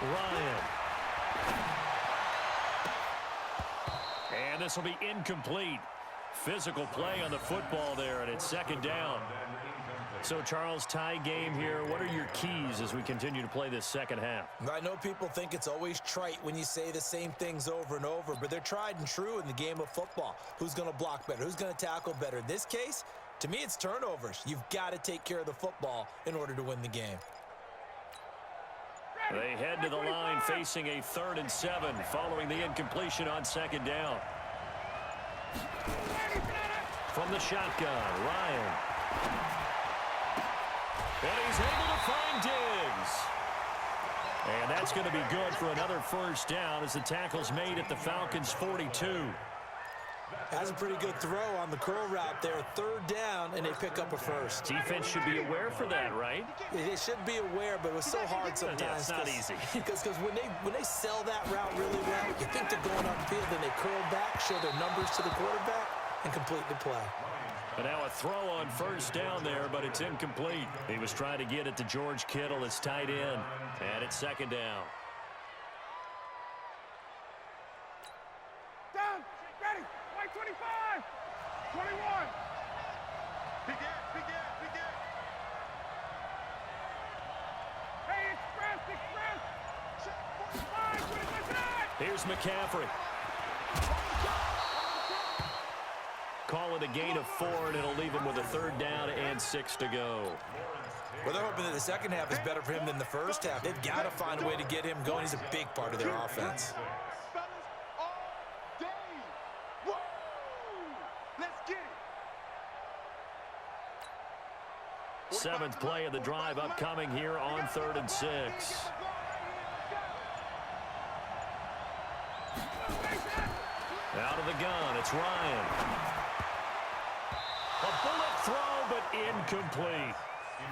Ryan. And this will be incomplete. Physical play on the football there, and it's second down. So, Charles, tie game here. What are your keys as we continue to play this second half? I know people think it's always trite when you say the same things over and over, but they're tried and true in the game of football. Who's going to block better? Who's going to tackle better? In this case, to me, it's turnovers. You've got to take care of the football in order to win the game. They head to the line facing a 3rd and 7 following the incompletion on second down. From the shotgun, Ryan. And he's able to find Diggs. And that's going to be good for another first down as the tackle's made at the Falcons' 42. That's a pretty good throw on the curl route there. 3rd down, and they pick up a first. Defense should be aware for that, right? They should be aware, but it was so hard sometimes. Yeah, it's not easy. Because when they sell that route really well, you think they're going upfield, then they curl back, show their numbers to the quarterback, and complete the play. And now a throw on first down there, but it's incomplete. He was trying to get it to George Kittle, his tight end, and it's second down. Down, ready, white 25, 21. Begin. Hey, express. Here's McCaffrey. Call it a gain of 4, and it'll leave him with a 3rd down and 6 to go. Well, they're hoping that the second half is better for him than the first half. They've got to find a way to get him going. He's a big part of their offense. Seventh play of the drive upcoming here on 3rd and 6. Out of the gun, it's Ryan. A bullet throw, but incomplete.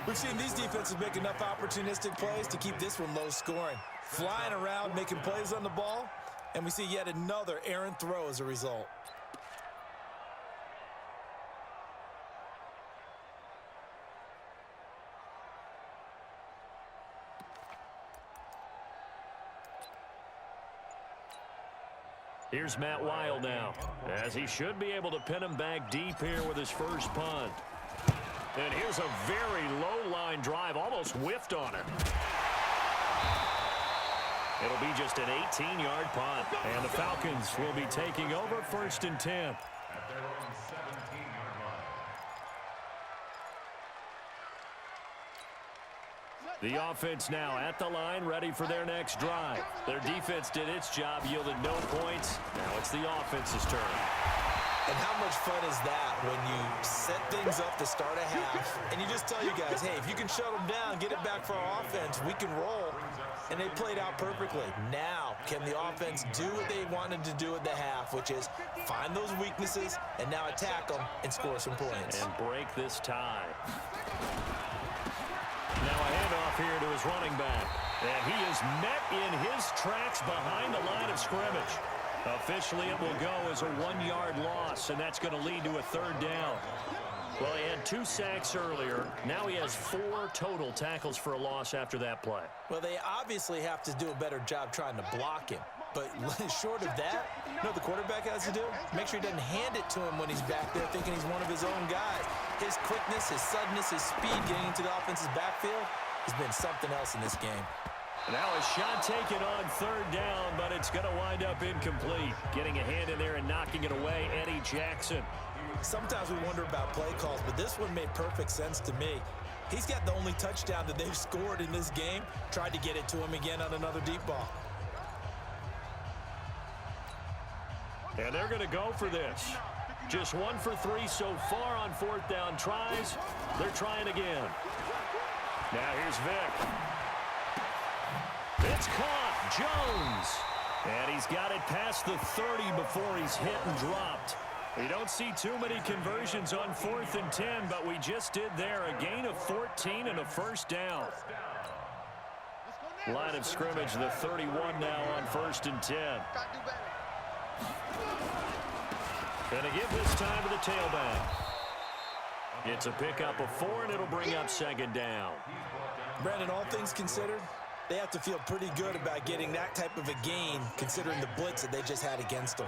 We've seen these defenses make enough opportunistic plays to keep this one low scoring. Flying around, making plays on the ball, and we see yet another errant throw as a result. Here's Matt Wild now, as he should be able to pin him back deep here with his first punt. And here's a very low-line drive, almost whiffed on it. It'll be just an 18-yard punt, and the Falcons will be taking over 1st and 10. The offense now at the line, ready for their next drive. Their defense did its job, yielded no points. Now it's the offense's turn. And how much fun is that when you set things up to start a half, and you just tell you guys, hey, if you can shut them down, get it back for our offense, we can roll. And they played out perfectly. Now, can the offense do what they wanted to do at the half, which is find those weaknesses and now attack them and score some points. And break this tie. Now a handoff here to his running back. And he is met in his tracks behind the line of scrimmage. Officially, it will go as a 1-yard loss, and that's going to lead to a 3rd down. Well, he had 2 sacks earlier. Now he has 4 total tackles for a loss after that play. Well, they obviously have to do a better job trying to block him. But short of that, you know what the quarterback has to do? Make sure he doesn't hand it to him when he's back there thinking he's one of his own guys. His quickness, his suddenness, his speed getting into the offense's backfield has been something else in this game. Now a shot taken on 3rd down, but it's going to wind up incomplete. Getting a hand in there and knocking it away, Eddie Jackson. Sometimes we wonder about play calls, but this one made perfect sense to me. He's got the only touchdown that they've scored in this game. Tried to get it to him again on another deep ball. And they're going to go for this. Just 1 for 3 so far on 4th down tries. They're trying again. Now here's Vic. It's caught. Jones. And he's got it past the 30 before he's hit and dropped. We don't see too many conversions on 4th and 10, but we just did there. A gain of 14 and a first down. Line of scrimmage, the 31 now on 1st and 10. Gonna give this time to the tailback. It's a pickup of 4, and it'll bring up 2nd down. Brandon, all things considered, They have to feel pretty good about getting that type of a gain, considering the blitz that they just had against them.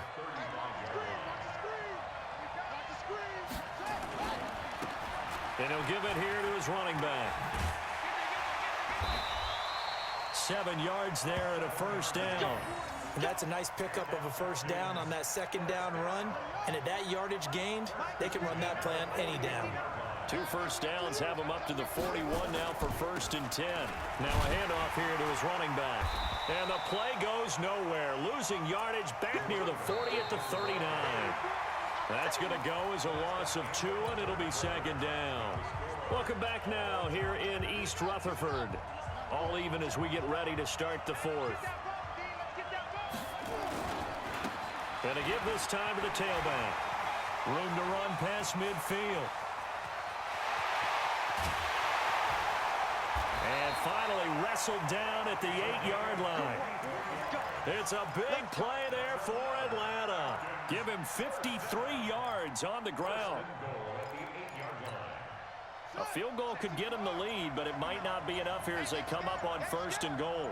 And he'll give it here to his running back. 7 yards there and a first down. And that's a nice pickup of a first down on that second down run. And at that yardage gained, they can run that plan any down. 2 first downs have him up to the 41 now for 1st and 10. Now a handoff here to his running back. And the play goes nowhere. Losing yardage back near the 40 at the 39. That's going to go as a loss of 2, and it'll be 2nd down. Welcome back now here in East Rutherford. All even as we get ready to start the 4th. And to give this time to the tailback. Room to run past midfield. And finally wrestled down at the 8-yard line. It's a big play there for Atlanta. Give him 53 yards on the ground. A field goal could get him the lead, but it might not be enough here as they come up on 1st and goal.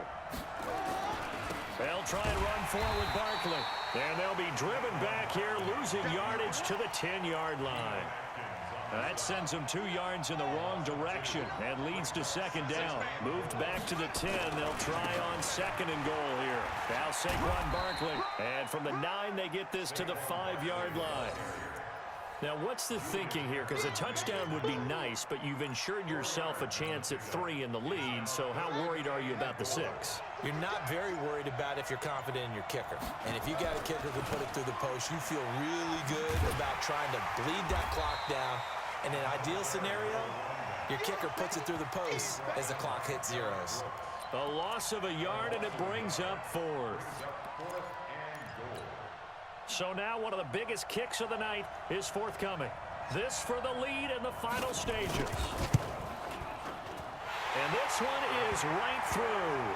They'll try and run forward Barkley. And they'll be driven back here, losing yardage to the 10-yard line. That sends them 2 yards in the wrong direction and leads to 2nd down. Moved back to the 10. They'll try on 2nd and goal here. Now Saquon Barkley. And from the 9, they get this to the 5-yard line. Now, what's the thinking here? Because a touchdown would be nice, but you've ensured yourself a chance at 3 in the lead, so how worried are you about the 6? You're not very worried about if you're confident in your kicker. And if you got a kicker who can put it through the post, you feel really good about trying to bleed that clock down. In an ideal scenario, your kicker puts it through the post as the clock hits zeros. A loss of a yard, and it brings up 4th. So now one of the biggest kicks of the night is forthcoming. This for the lead in the final stages. And this one is right through.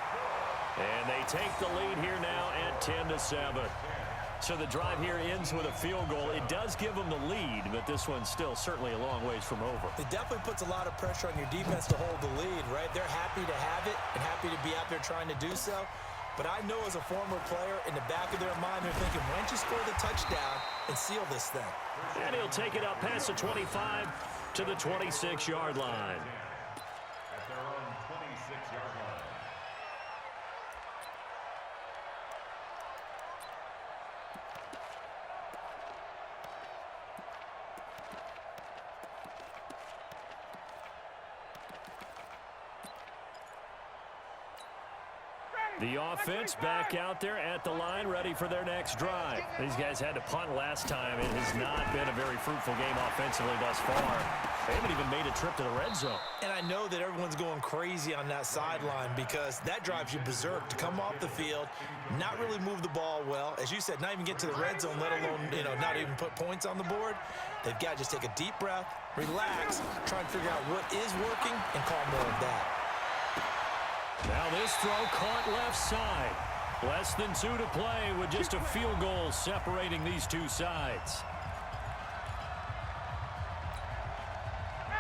And they take the lead here now at 10-7. So the drive here ends with a field goal. It does give them the lead, but this one's still certainly a long ways from over. It definitely puts a lot of pressure on your defense to hold the lead, right? They're happy to have it and happy to be out there trying to do so. But I know as a former player, in the back of their mind, they're thinking, why don't you score the touchdown and seal this thing? And he'll take it up past the 25 to the 26-yard line. At their own 26-yard line. The offense back out there at the line, ready for their next drive. These guys had to punt last time. It has not been a very fruitful game offensively thus far. They haven't even made a trip to the red zone. And I know that everyone's going crazy on that sideline because that drives you berserk to come off the field, not really move the ball well. As you said, not even get to the red zone, let alone, not even put points on the board. They've got to just take a deep breath, relax, try and figure out what is working, and call more of that. Now this throw caught left side. Less than 2 to play with just a field goal separating these two sides.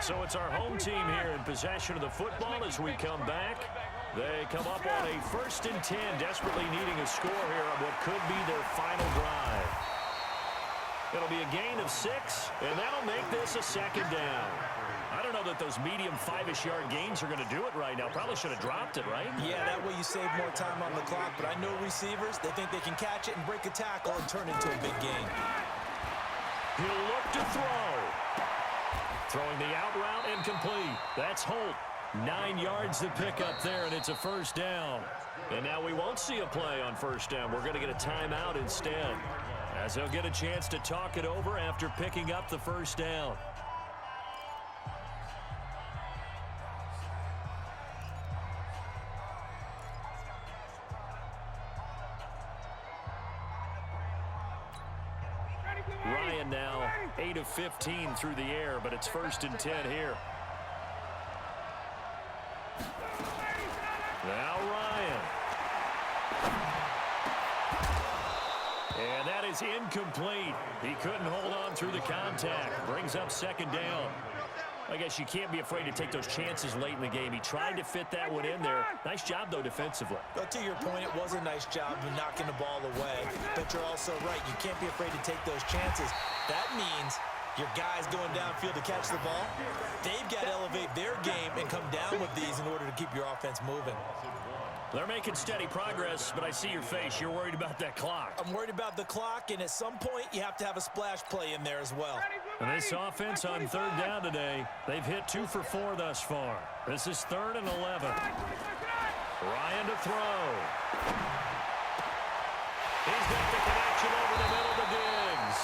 So it's our home team here in possession of the football as we come back. They come up on a 1st and 10, desperately needing a score here on what could be their final drive. It'll be a gain of 6, and that'll make this a 2nd down. I don't know that those medium 5-ish yard gains are going to do it right now. Probably should have dropped it, right? Yeah, that way you save more time on the clock. But I know receivers, they think they can catch it and break a tackle and turn it into a big gain. He'll look to throw. Throwing the out route incomplete. That's Holt. 9 yards to pick up there, and it's a 1st down. And now we won't see a play on 1st down. We're going to get a timeout instead, as they'll get a chance to talk it over after picking up the 1st down. Ryan now 8 of 15 through the air, but it's 1st and 10 here. Now Ryan. And that is incomplete. He couldn't hold on through the contact. Brings up 2nd down. I guess you can't be afraid to take those chances late in the game. He tried to fit that one in there. Nice job, though, defensively. But to your point, it was a nice job of knocking the ball away. But you're also right. You can't be afraid to take those chances. That means your guys going downfield to catch the ball, they've got to elevate their game and come down with these in order to keep your offense moving. They're making steady progress, but I see your face. You're worried about that clock. I'm worried about the clock, and at some point, you have to have a splash play in there as well. And this offense on third down today, they've hit 2 for 4 thus far. This is 3rd and 11. Ryan to throw. He's got the connection over the middle to Diggs.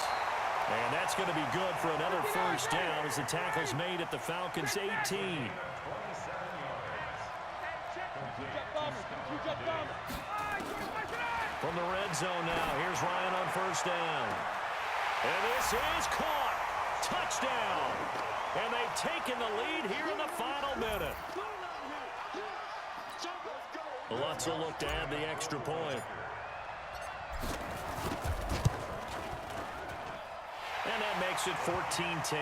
And that's going to be good for another first down as the tackle's made at the Falcons' 18. From the red zone now, here's Ryan on first down. And this is caught. Touchdown. And they've taken the lead here in the final minute. Lutz will look to add the extra point. And that makes it 14-10.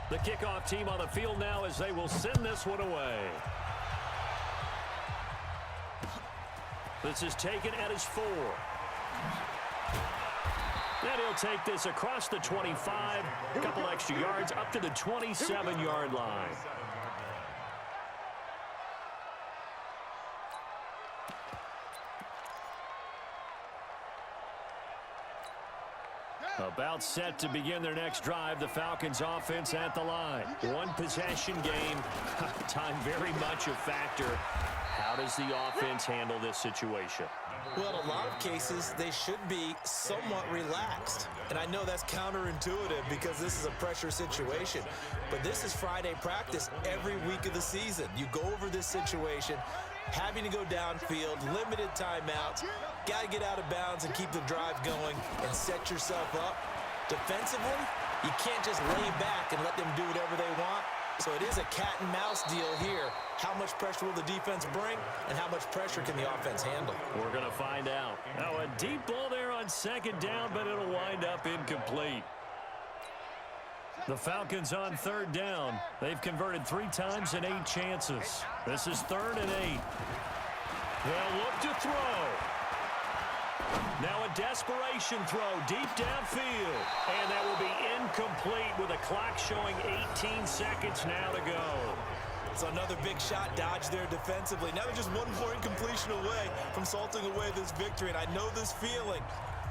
The kickoff team on the field now as they will send this one away. This is taken at his 4. And he'll take this across the 25, a couple extra yards up to the 27-yard line. About set to begin their next drive, the Falcons offense at the line. One possession game, time very much a factor. How does the offense handle this situation? Well, in a lot of cases, they should be somewhat relaxed. And I know that's counterintuitive because this is a pressure situation. But this is Friday practice every week of the season. You go over this situation, having to go downfield, limited timeouts, got to get out of bounds and keep the drive going and set yourself up. Defensively, you can't just lay back and let them do whatever they want. So it is a cat and mouse deal here. How much pressure will the defense bring, and how much pressure can the offense handle? We're going to find out. Now a deep ball there on second down, but it'll wind up incomplete. The Falcons on third down. They've converted 3 times in 8 chances. This is 3rd and 8. They'll look to throw. Now a desperation throw deep downfield. And that will be incomplete with the clock showing 18 seconds now to go. So another big shot dodge there defensively. Now they're just 1 more incompletion away from salting away this victory. And I know this feeling.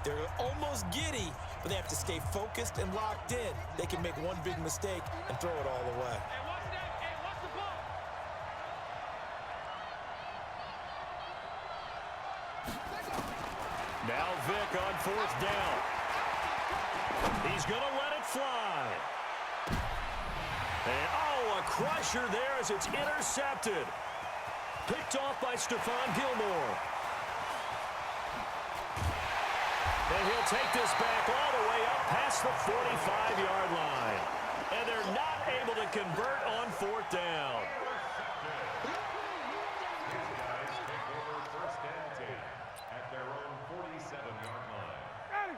They're almost giddy, but they have to stay focused and locked in. They can make one big mistake and throw it all away. Now Vick on 4th down. He's going to let it fly. And, oh, a crusher there as it's intercepted. Picked off by Stephon Gilmore. And he'll take this back all the way up past the 45-yard line. And they're not able to convert on 4th down.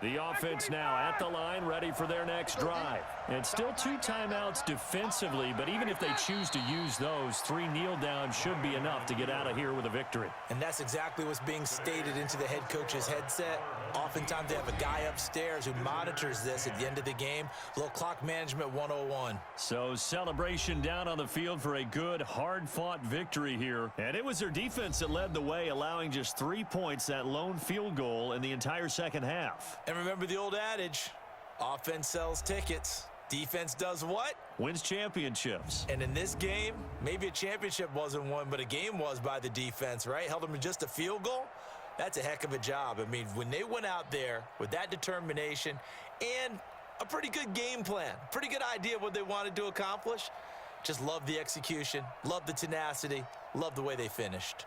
The offense now at the line, ready for their next drive. And still 2 timeouts defensively, but even if they choose to use those, 3 kneel downs should be enough to get out of here with a victory. And that's exactly what's being stated into the head coach's headset. Oftentimes they have a guy upstairs who monitors this at the end of the game. Little clock management 101. So celebration down on the field for a good, hard-fought victory here. And it was their defense that led the way, allowing just 3 points, that lone field goal in the entire second half. And remember the old adage, offense sells tickets. Defense does what? Wins championships. And in this game, maybe a championship wasn't won, but a game was by the defense, right? Held them to just a field goal. That's a heck of a job. I mean, when they went out there with that determination and a pretty good game plan, pretty good idea of what they wanted to accomplish, just love the execution, love the tenacity, love the way they finished.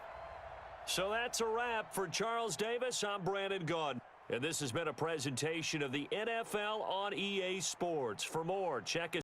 So that's a wrap for Charles Davis. I'm Brandon Gaudin. And this has been a presentation of the NFL on EA Sports. For more, check us